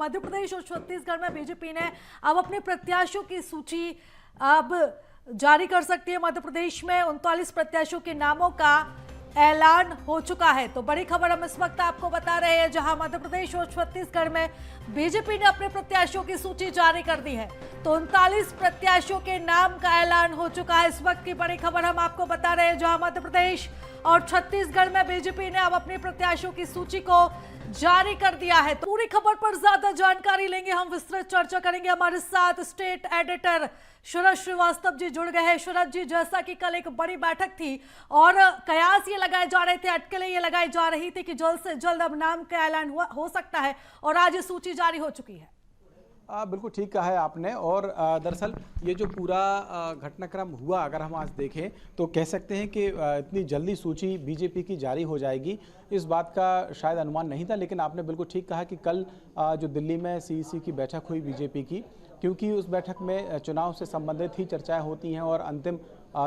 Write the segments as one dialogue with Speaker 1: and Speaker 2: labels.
Speaker 1: मध्य प्रदेश और छत्तीसगढ़ में बीजेपी ने अब अपने प्रत्याशियों की सूची अब जारी कर सकती है। मध्य प्रदेश में 39 प्रत्याशियों के नामों का ऐलान हो चुका है। तो बड़ी खबर हम इस वक्त आपको बता रहे हैं, जहां मध्य प्रदेश और छत्तीसगढ़ में बीजेपी ने अपने प्रत्याशियों की सूची जारी कर दी है। तो 39 प्रत्याशियों के नाम का ऐलान हो चुका है। इस वक्त की बड़ी खबर हम आपको बता रहे हैं, जहां मध्य प्रदेश और छत्तीसगढ़ में बीजेपी ने अब अपने प्रत्याशियों की सूची को जारी कर दिया है। तो पूरी खबर पर ज्यादा जानकारी लेंगे, हम विस्तृत चर्चा करेंगे। हमारे साथ स्टेट एडिटर शरद श्रीवास्तव जी जुड़ गए हैं। शरद जी, जैसा कि कल एक बड़ी बैठक थी और कयास ये लगाए जा रहे थे, अटकलें ये लगाई जा रही थी कि जल्द से जल्द अब नाम का ऐलान हो सकता है, और आज ये सूची जारी हो चुकी है।
Speaker 2: बिल्कुल ठीक कहा है आपने। और दरअसल ये जो पूरा घटनाक्रम हुआ, अगर हम आज देखें तो कह सकते हैं कि इतनी जल्दी सूची बीजेपी की जारी हो जाएगी, इस बात का शायद अनुमान नहीं था। लेकिन आपने बिल्कुल ठीक कहा कि कल जो दिल्ली में सीईसी की बैठक हुई बीजेपी की, क्योंकि उस बैठक में चुनाव से संबंधित ही चर्चाएं होती हैं, और अंतिम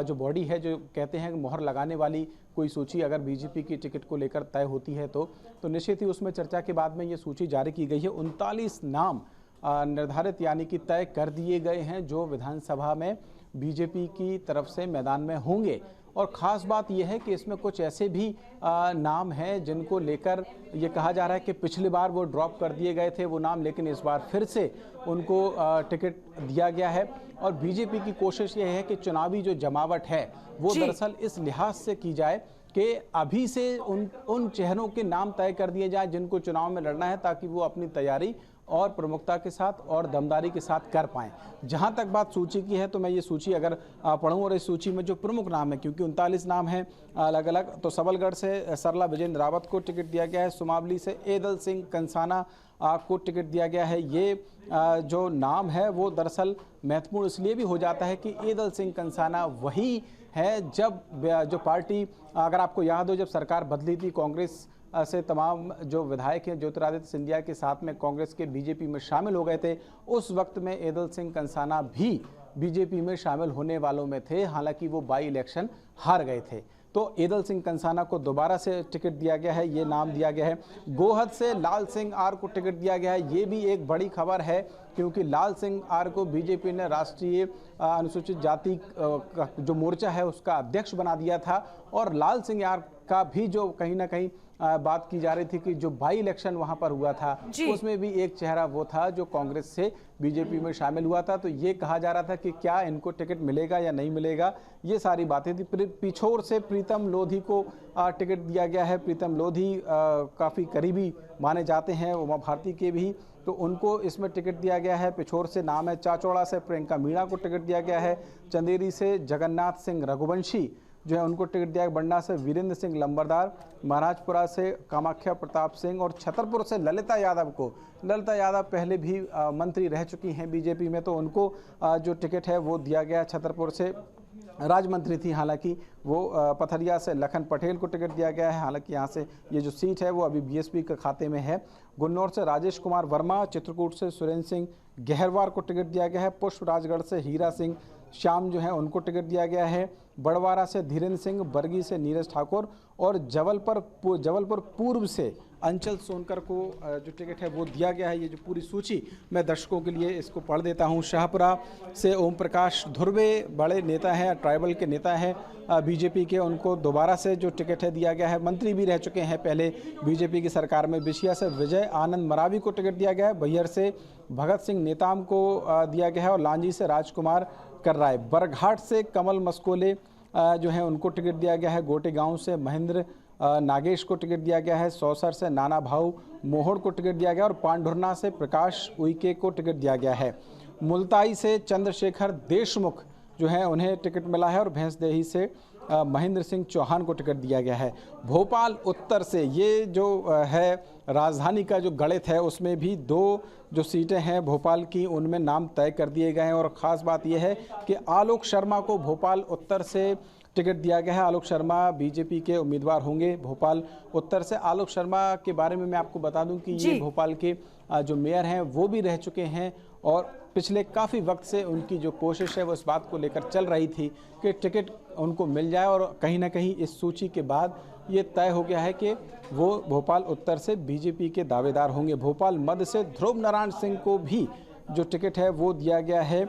Speaker 2: जो बॉडी है, जो कहते हैं मोहर लगाने वाली कोई सूची अगर बीजेपी की टिकट को लेकर तय होती है तो निश्चित ही उसमें चर्चा के बाद में ये सूची जारी की गई है। 39 नाम निर्धारित यानी कि तय कर दिए गए हैं जो विधानसभा में बीजेपी की तरफ से मैदान में होंगे। और ख़ास बात यह है कि इसमें कुछ ऐसे भी नाम हैं जिनको लेकर ये कहा जा रहा है कि पिछली बार वो ड्रॉप कर दिए गए थे वो नाम, लेकिन इस बार फिर से उनको टिकट दिया गया है। और बीजेपी की कोशिश ये है कि चुनावी जो जमावट है वो दरअसल इस लिहाज से की जाए कि अभी से उन चेहरों के नाम तय कर दिए जाए जिनको चुनाव में लड़ना है, ताकि वो अपनी तैयारी और प्रमुखता के साथ और दमदारी के साथ कर पाएं। जहां तक बात सूची की है, तो मैं ये सूची अगर पढ़ूं, और इस सूची में जो प्रमुख नाम है, क्योंकि 39 नाम हैं अलग अलग, तो सबलगढ़ से सरला विजेंद्र रावत को टिकट दिया गया है। सुमावली से एदल सिंह कंसाना को टिकट दिया गया है। ये जो नाम है वो दरअसल महत्वपूर्ण इसलिए भी हो जाता है कि एदल सिंह कंसाना वही है जब जो पार्टी, अगर आपको याद हो, जब सरकार बदली थी कांग्रेस से तमाम जो विधायक हैं ज्योतिरादित्य सिंधिया के साथ में कांग्रेस के बीजेपी में शामिल हो गए थे, उस वक्त में एदल सिंह कंसाना भी बीजेपी में शामिल होने वालों में थे। हालांकि वो बाई इलेक्शन हार गए थे। तो एदल सिंह कंसाना को दोबारा से टिकट दिया गया है, ये नाम दिया गया है। गोहद से लाल सिंह आर को टिकट दिया गया है। ये भी एक बड़ी खबर है, क्योंकि लाल सिंह आर को बीजेपी ने राष्ट्रीय अनुसूचित जाति का जो मोर्चा है उसका अध्यक्ष बना दिया था। और लाल सिंह आर का भी जो कहीं ना कहीं बात की जा रही थी कि जो बाई इलेक्शन वहां पर हुआ था उसमें भी एक चेहरा वो था जो कांग्रेस से बीजेपी में शामिल हुआ था। तो ये कहा जा रहा था कि क्या इनको टिकट मिलेगा या नहीं मिलेगा, ये सारी बातें थी। पिछोर से प्रीतम लोधी को टिकट दिया गया है। प्रीतम लोधी काफ़ी करीबी माने जाते हैं उमा भारती के भी, तो उनको इसमें टिकट दिया गया है। पिछोर से नाम है। चाचौड़ा से प्रियंका मीणा को टिकट दिया गया है। चंदेरी से जगन्नाथ सिंह रघुवंशी जो है उनको टिकट दिया है। बंडा से वीरेंद्र सिंह लंबरदार, महाराजपुरा से कामाख्या प्रताप सिंह, और छतरपुर से ललिता यादव को, ललिता यादव पहले भी मंत्री रह चुकी हैं बीजेपी में, तो उनको जो टिकट है वो दिया गया। छतरपुर से राज्य मंत्री थी, हालांकि वो पथरिया से लखन पटेल को टिकट दिया गया है। हालांकि यहाँ से ये जो सीट है वो अभी बीएसपी के खाते में है। गुन्नौर से राजेश कुमार वर्मा, चित्रकूट से सुरेंद्र सिंह गहरवार को टिकट दिया गया है। पुष्प राजगढ़ से हीरा सिंह श्याम जो है उनको टिकट दिया गया है। बड़वारा से धीरेन्द्र सिंह, बरगी से नीरज ठाकुर, और जबलपुर पूर्व से अंचल सोनकर को जो टिकट है वो दिया गया है। ये जो पूरी सूची मैं दर्शकों के लिए इसको पढ़ देता हूँ। शाहपुरा से ओम प्रकाश धुर्वे बड़े नेता हैं, ट्राइबल के नेता हैं बीजेपी के, उनको दोबारा से जो टिकट है दिया गया है। मंत्री भी रह चुके हैं पहले बीजेपी की सरकार में। बिशिया से विजय आनंद मरावी को टिकट दिया गया है। बैहर से भगत सिंह नेताम को दिया गया है, और लांजी से राजकुमार कर्राय। बरघाट से कमल मस्कोले जो है उनको टिकट दिया गया है। गोटे गांव से महेंद्र नागेश को टिकट दिया गया है। सौसर से नाना भाऊ मोहड़ को टिकट दिया गया, और पांडुरना से प्रकाश उइके को टिकट दिया गया है। मुल्ताई से चंद्रशेखर देशमुख जो है उन्हें टिकट मिला है, और भैंसदेही से महेंद्र सिंह चौहान को टिकट दिया गया है। भोपाल उत्तर से ये जो है राजधानी का जो गणित है उसमें भी 2 जो सीटें हैं भोपाल की उनमें नाम तय कर दिए गए हैं। और ख़ास बात यह है कि आलोक शर्मा को भोपाल उत्तर से टिकट दिया गया है। आलोक शर्मा बीजेपी के उम्मीदवार होंगे भोपाल उत्तर से। आलोक शर्मा के बारे में मैं आपको बता दूं कि ये भोपाल के जो मेयर हैं वो भी रह चुके हैं, और पिछले काफ़ी वक्त से उनकी जो कोशिश है वो इस बात को लेकर चल रही थी कि टिकट उनको मिल जाए, और कहीं ना कहीं इस सूची के बाद ये तय हो गया है कि वो भोपाल उत्तर से बीजेपी के दावेदार होंगे। भोपाल मध्य से ध्रुव नारायण सिंह को भी जो टिकट है वो दिया गया है।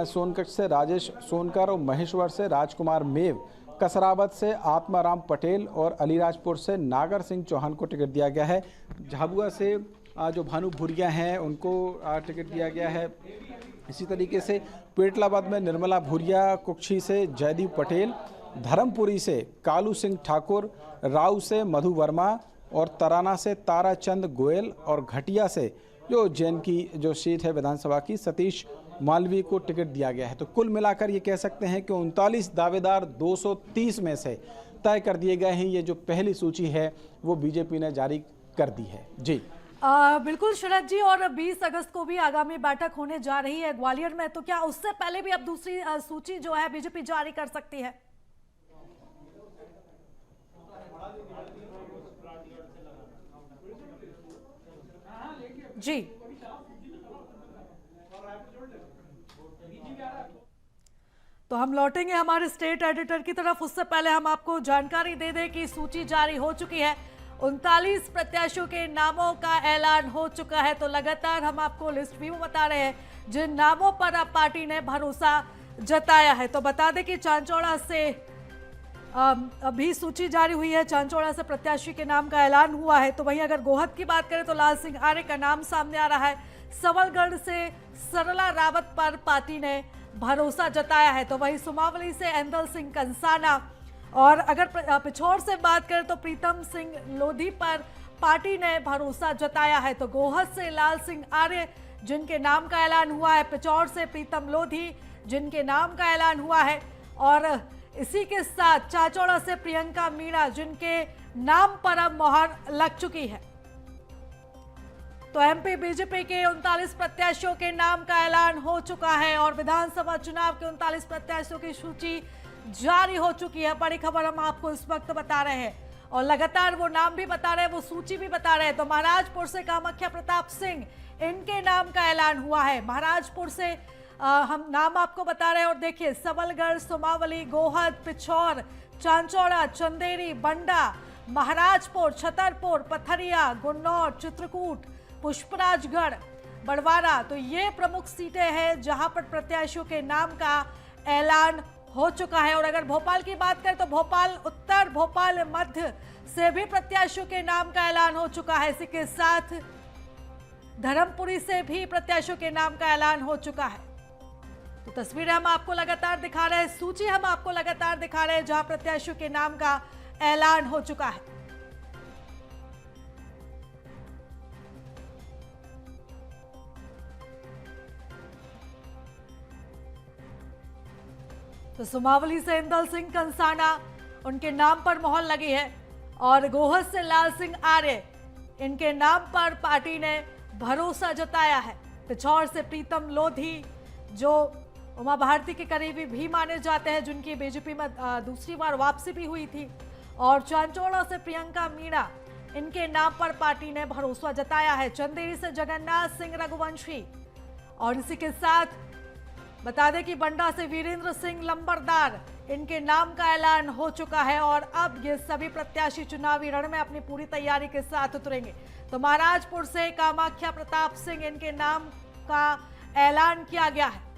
Speaker 2: सोनकच्छ से राजेश सोनकर और महेश्वर से राजकुमार मेव, कसरावत से आत्माराम पटेल और अलीराजपुर से नागर सिंह चौहान को टिकट दिया गया है। झाबुआ से जो भानु भूरिया हैं उनको टिकट दिया गया है। इसी तरीके से पेटलाबाद में निर्मला भूरिया, कुक्षी से जयदीप पटेल, धर्मपुरी से कालू सिंह ठाकुर, राव से मधु वर्मा और तराना से ताराचंद गोयल और घटिया से जो जैन की जो सीट है विधानसभा की सतीश मालवीय को टिकट दिया गया है। तो कुल मिलाकर ये कह सकते हैं कि 39 दावेदार 230 में से तय कर दिए गए हैं। ये जो पहली सूची है वो बीजेपी ने जारी कर दी है। जी
Speaker 1: बिल्कुल शरद जी, और 20 अगस्त को भी आगामी बैठक होने जा रही है ग्वालियर में, तो क्या उससे पहले भी अब दूसरी सूची जो है बीजेपी जारी कर सकती है? जी तो हम लौटेंगे हमारे स्टेट एडिटर की तरफ। उससे पहले हम आपको जानकारी दे दें कि सूची जारी हो चुकी है। 39 प्रत्याशियों के नामों का ऐलान हो चुका है। तो लगातार हम आपको लिस्ट भी बता रहे हैं जिन नामों पर अब पार्टी ने भरोसा जताया है। तो बता दें कि चांचौड़ा से अभी सूची जारी हुई है। चांचौड़ा से प्रत्याशी के नाम का ऐलान हुआ है। तो वहीं अगर गोहद की बात करें तो लाल सिंह आर्य का नाम सामने आ रहा है। सबलगढ़ से सरला रावत पर पार्टी ने भरोसा जताया है। तो वहीं सुमावली से एंदल सिंह कंसाना, और अगर पिछोर से बात करें तो प्रीतम सिंह लोधी पर पार्टी ने भरोसा जताया है। तो गोहद से लाल सिंह आर्य जिनके नाम का ऐलान हुआ है, पिछौर से प्रीतम लोधी जिनके नाम का ऐलान हुआ है, और इसी के साथ चाचौड़ा से प्रियंका मीणा जिनके नाम पर अब मोहर लग चुकी है। तो एमपी बीजेपी के 39 प्रत्याशियों के नाम का ऐलान हो चुका है और विधानसभा चुनाव के 39 प्रत्याशियों की सूची जारी हो चुकी है। बड़ी खबर हम आपको इस वक्त बता रहे हैं और लगातार वो नाम भी बता रहे हैं, वो सूची भी बता रहे हैं। तो महाराजपुर से कामाख्या प्रताप सिंह, इनके नाम का ऐलान हुआ है। महाराजपुर से हम नाम आपको बता रहे हैं और देखिए, सबलगढ़, सुमावली, गोहद, पिछौर, चांचौड़ा, चंदेरी, बंडा, महाराजपुर, छतरपुर, पथरिया, गुन्नौर, चित्रकूट, पुष्पराजगढ़, बड़वारा, तो ये प्रमुख सीटें हैं जहां पर प्रत्याशियों के नाम का ऐलान हो चुका है। और अगर भोपाल की बात करें तो भोपाल उत्तर, भोपाल मध्य से भी प्रत्याशियों के नाम का ऐलान हो चुका है। इसी के साथ धर्मपुरी से भी प्रत्याशियों के नाम का ऐलान हो चुका है। तो तस्वीरें हम आपको लगातार दिखा रहे हैं, सूची हम आपको लगातार दिखा रहे हैं जहां प्रत्याशियों के नाम का ऐलान हो चुका है। तो सुमावली से इंदल सिंह कंसाना, उनके नाम पर मोहर लगी है, और गोहद से लाल सिंह आर्य, इनके नाम पर पार्टी ने भरोसा जताया है। पिछौर से प्रीतम लोधी जो उमा भारती के करीबी भी माने जाते हैं, जिनकी बीजेपी में दूसरी बार वापसी भी हुई थी, और चांचौड़ा से प्रियंका मीणा, इनके नाम पर पार्टी ने भरोसा जताया है। चंदेरी से जगन्नाथ सिंह रघुवंशी, और इसी के साथ बता दें कि बंडा से वीरेंद्र सिंह लंबरदार, इनके नाम का ऐलान हो चुका है। और अब ये सभी प्रत्याशी चुनावी रण में अपनी पूरी तैयारी के साथ उतरेंगे। तो महाराजपुर से कामाख्या प्रताप सिंह, इनके नाम का ऐलान किया गया है।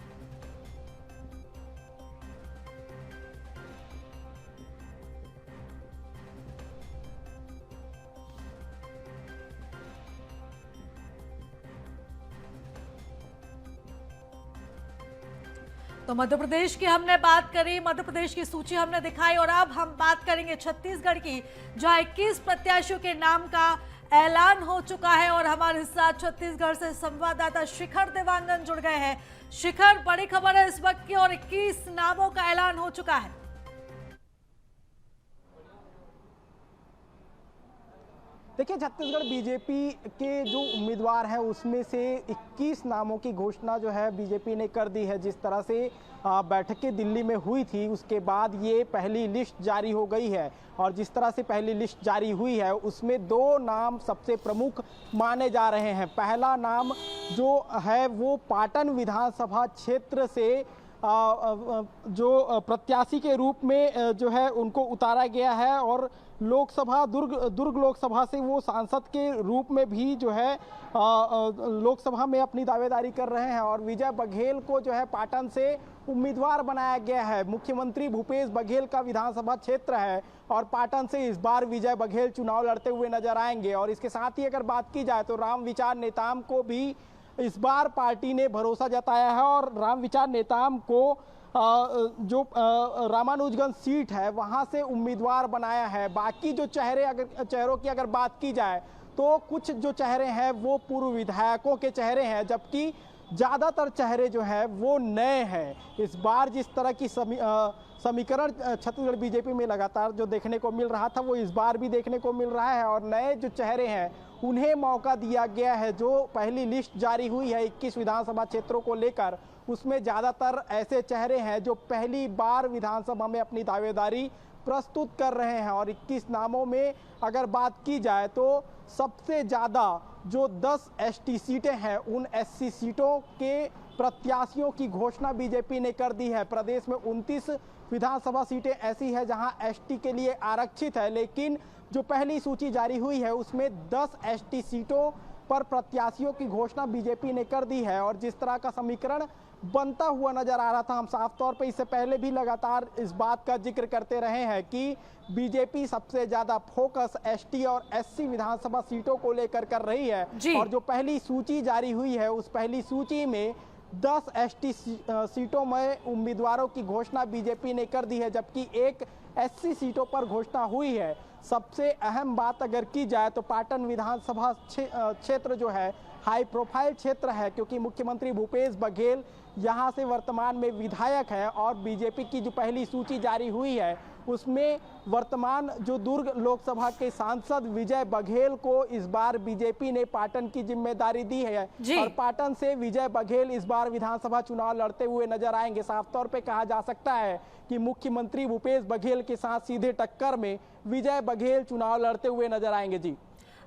Speaker 1: तो मध्य प्रदेश की हमने बात करी, मध्य प्रदेश की सूची हमने दिखाई, और अब हम बात करेंगे छत्तीसगढ़ की, जहां 21 प्रत्याशियों के नाम का ऐलान हो चुका है। और हमारे साथ छत्तीसगढ़ से संवाददाता शिखर देवांगन जुड़ गए हैं। शिखर, बड़ी खबर है इस वक्त की, और 21 नामों का ऐलान हो चुका है।
Speaker 3: देखिए, छत्तीसगढ़ बीजेपी के जो उम्मीदवार हैं उसमें से 21 नामों की घोषणा जो है बीजेपी ने कर दी है। जिस तरह से बैठकें दिल्ली में हुई थी उसके बाद ये पहली लिस्ट जारी हो गई है, और जिस तरह से पहली लिस्ट जारी हुई है उसमें 2 नाम सबसे प्रमुख माने जा रहे हैं। पहला नाम जो है वो पाटन विधानसभा क्षेत्र से जो प्रत्याशी के रूप में जो है उनको उतारा गया है, और लोकसभा दुर्ग लोकसभा से वो सांसद के रूप में भी जो है लोकसभा में अपनी दावेदारी कर रहे हैं और विजय बघेल को जो है पाटन से उम्मीदवार बनाया गया है। मुख्यमंत्री भूपेश बघेल का विधानसभा क्षेत्र है और पाटन से इस बार विजय बघेल चुनाव लड़ते हुए नजर आएंगे। और इसके साथ ही अगर बात की जाए तो राम विचार नेताम को भी इस बार पार्टी ने भरोसा जताया है और राम विचार नेताम को जो रामानुजगंज सीट है वहां से उम्मीदवार बनाया है। बाकी जो चेहरों की अगर बात की जाए तो कुछ जो चेहरे हैं वो पूर्व विधायकों के चेहरे हैं, जबकि ज़्यादातर चेहरे जो है वो नए हैं। इस बार जिस तरह की समीकरण छत्तीसगढ़ बीजेपी में लगातार जो देखने को मिल रहा था वो इस बार भी देखने को मिल रहा है और नए जो चेहरे हैं उन्हें मौका दिया गया है। जो पहली लिस्ट जारी हुई है 21 विधानसभा क्षेत्रों को लेकर, उसमें ज़्यादातर ऐसे चेहरे हैं जो पहली बार विधानसभा में अपनी दावेदारी प्रस्तुत कर रहे हैं। और 21 नामों में अगर बात की जाए तो सबसे ज़्यादा जो 10 एसटी सीटें हैं उन एससी सीटों के प्रत्याशियों की घोषणा बीजेपी ने कर दी है। प्रदेश में 29 विधानसभा सीटें ऐसी है जहां एसटी के लिए आरक्षित है, लेकिन जो पहली सूची जारी हुई है उसमें 10 एसटी सीटों पर प्रत्याशियों की घोषणा बीजेपी ने कर दी है। और जिस तरह का समीकरण बनता हुआ नजर आ रहा था, हम साफ तौर पे इससे पहले भी लगातार इस बात का जिक्र करते रहे हैं कि बीजेपी सबसे ज्यादा फोकस एसटी और एससी विधानसभा सीटों को लेकर कर रही है। और जो पहली सूची जारी हुई है उस पहली सूची में 10 एसटी सीटों में उम्मीदवारों की घोषणा बीजेपी ने कर दी है, जबकि एक एससी सीटों पर घोषणा हुई है। सबसे अहम बात अगर की जाए तो पाटन विधानसभा क्षेत्र जो है हाई प्रोफाइल क्षेत्र है, क्योंकि मुख्यमंत्री भूपेश बघेल यहां से वर्तमान में विधायक है और बीजेपी की जो पहली सूची जारी हुई है उसमें वर्तमान जो दुर्ग लोकसभा के सांसद विजय बघेल को इस बार बीजेपी ने पाटन की जिम्मेदारी दी है और पाटन से विजय बघेल इस बार विधानसभा चुनाव लड़ते हुए नजर आएंगे। साफ तौर पे कहा जा सकता है कि मुख्यमंत्री भूपेश बघेल के साथ सीधे टक्कर में विजय बघेल चुनाव लड़ते हुए नजर आएंगे। जी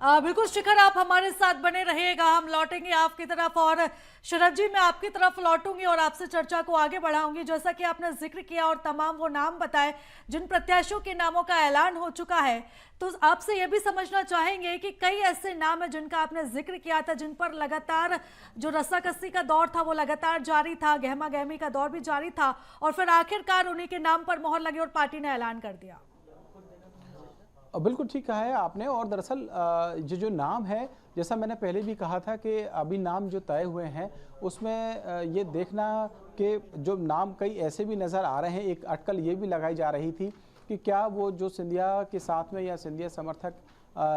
Speaker 1: बिल्कुल शिखर, आप हमारे साथ बने रहिएगा, हम लौटेंगे आपकी तरफ और शरद जी मैं आपकी तरफ लौटूंगी और आपसे चर्चा को आगे बढ़ाऊंगी। जैसा कि आपने जिक्र किया और तमाम वो नाम बताए जिन प्रत्याशियों के नामों का ऐलान हो चुका है, तो आपसे ये भी समझना चाहेंगे कि कई ऐसे नाम हैं जिनका आपने जिक्र किया था, जिन पर लगातार जो रस्साकसी का दौर था वो लगातार जारी था, गहमा गहमी का दौर भी जारी था और फिर आखिरकार उन्हीं के नाम पर मोहर लगी और पार्टी ने ऐलान कर दिया।
Speaker 2: बिल्कुल ठीक कहा है आपने। और दरअसल जो नाम है, जैसा मैंने पहले भी कहा था कि अभी नाम जो तय हुए हैं उसमें ये देखना कि जो नाम कई ऐसे भी नज़र आ रहे हैं। एक अटकल ये भी लगाई जा रही थी कि क्या वो जो सिंधिया के साथ में या सिंधिया समर्थक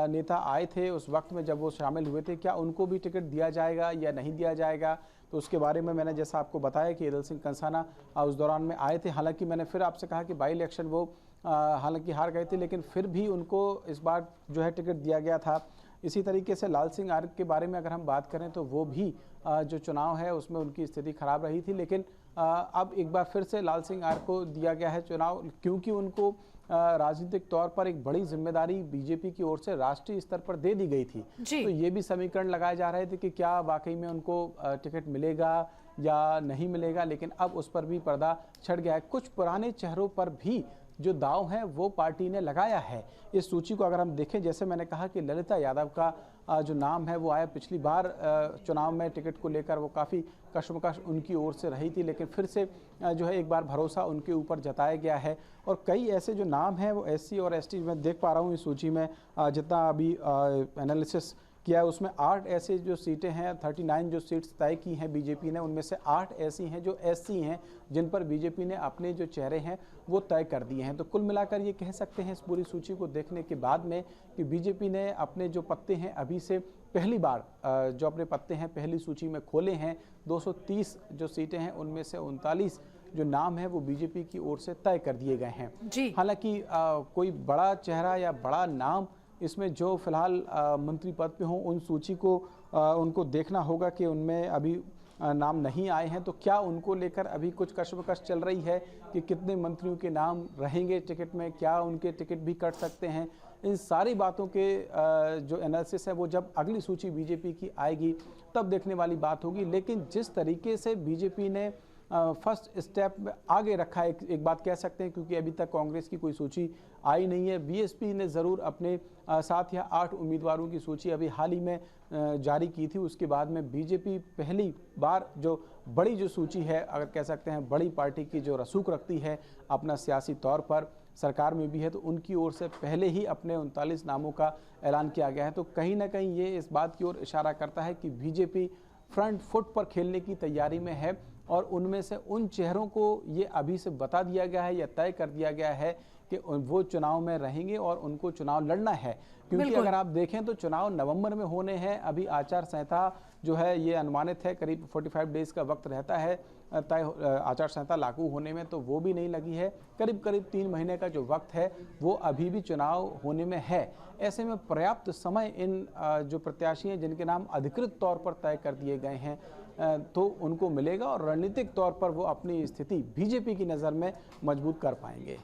Speaker 2: नेता आए थे उस वक्त में जब वो शामिल हुए थे, क्या उनको भी टिकट दिया जाएगा या नहीं दिया जाएगा। तो उसके बारे में मैंने जैसा आपको बताया कि ईदल सिंह कंसाना उस दौरान में आए थे। हालांकि मैंने फिर आपसे कहा कि बाई इलेक्शन वो हालांकि हार गए थे, लेकिन फिर भी उनको इस बार जो है टिकट दिया गया था। इसी तरीके से लाल सिंह आर्य के बारे में अगर हम बात करें तो वो भी जो चुनाव है उसमें उनकी स्थिति खराब रही थी, लेकिन अब एक बार फिर से लाल सिंह आर्य को दिया गया है चुनाव, क्योंकि उनको राजनीतिक तौर पर एक बड़ी जिम्मेदारी बीजेपी की ओर से राष्ट्रीय स्तर पर दे दी गई थी। तो ये भी समीकरण लगाए जा रहे थे कि क्या वाकई में उनको टिकट मिलेगा या नहीं मिलेगा, लेकिन अब उस पर भी पर्दा छट गया है। कुछ पुराने चेहरों पर भी जो दाव है वो पार्टी ने लगाया है। इस सूची को अगर हम देखें, जैसे मैंने कहा कि ललिता यादव का जो नाम है वो आया, पिछली बार चुनाव में टिकट को लेकर वो काफ़ी कशमकश उनकी ओर से रही थी, लेकिन फिर से जो है एक बार भरोसा उनके ऊपर जताया गया है। और कई ऐसे जो नाम हैं वो एससी और एसटी मैं देख पा रहा हूँ इस सूची में, जितना अभी एनालिसिस किया है उसमें 8 ऐसे जो सीटें हैं, 39 जो सीट्स तय की हैं बीजेपी ने, उनमें से 8 ऐसी हैं जो एससी हैं जिन पर बीजेपी ने अपने जो चेहरे हैं वो तय कर दिए हैं। तो कुल मिलाकर ये कह सकते हैं इस पूरी सूची को देखने के बाद में कि बीजेपी ने अपने जो पत्ते हैं अभी से पहली बार जो अपने पत्ते हैं पहली सूची में खोले हैं। 230 जो सीटें हैं उनमें से 39 जो नाम है वो बीजेपी की ओर से तय कर दिए गए हैं। हालांकि कोई बड़ा चेहरा या बड़ा नाम इसमें जो फिलहाल मंत्री पद पे हों, उन सूची को उनको देखना होगा कि उनमें अभी नाम नहीं आए हैं तो क्या उनको लेकर अभी कुछ कशमकश चल रही है कि कितने मंत्रियों के नाम रहेंगे टिकट में, क्या उनके टिकट भी कट सकते हैं। इन सारी बातों के जो एनालिसिस है वो जब अगली सूची बीजेपी की आएगी तब देखने वाली बात होगी। लेकिन जिस तरीके से बीजेपी ने फर्स्ट स्टेप आगे रखा है, एक बात कह सकते हैं, क्योंकि अभी तक कांग्रेस की कोई सूची आई नहीं है। बीएसपी ने ज़रूर अपने 7 या 8 उम्मीदवारों की सूची अभी हाल ही में जारी की थी। उसके बाद में बीजेपी पहली बार जो बड़ी जो सूची है, अगर कह सकते हैं बड़ी पार्टी की जो रसूख रखती है अपना सियासी तौर पर, सरकार में भी है, तो उनकी ओर से पहले ही अपने 39 नामों का ऐलान किया गया है। तो कहीं ना कहीं ये इस बात की ओर इशारा करता है कि बीजेपी फ्रंट फुट पर खेलने की तैयारी में है और उनमें से उन चेहरों को ये अभी से बता दिया गया है या तय कर दिया गया है कि वो चुनाव में रहेंगे और उनको चुनाव लड़ना है। क्योंकि अगर आप देखें तो चुनाव नवंबर में होने हैं। अभी आचार संहिता जो है ये अनुमानित है, करीब 45 डेज का वक्त रहता है तय आचार संहिता लागू होने में, तो वो भी नहीं लगी है। करीब 3 महीने का जो वक्त है वो अभी भी चुनाव होने में है। ऐसे में पर्याप्त समय इन जो प्रत्याशी हैं जिनके नाम अधिकृत तौर पर तय कर दिए गए हैं तो उनको मिलेगा और रणनीतिक तौर पर वो अपनी स्थिति बीजेपी की नज़र में मजबूत कर पाएंगे।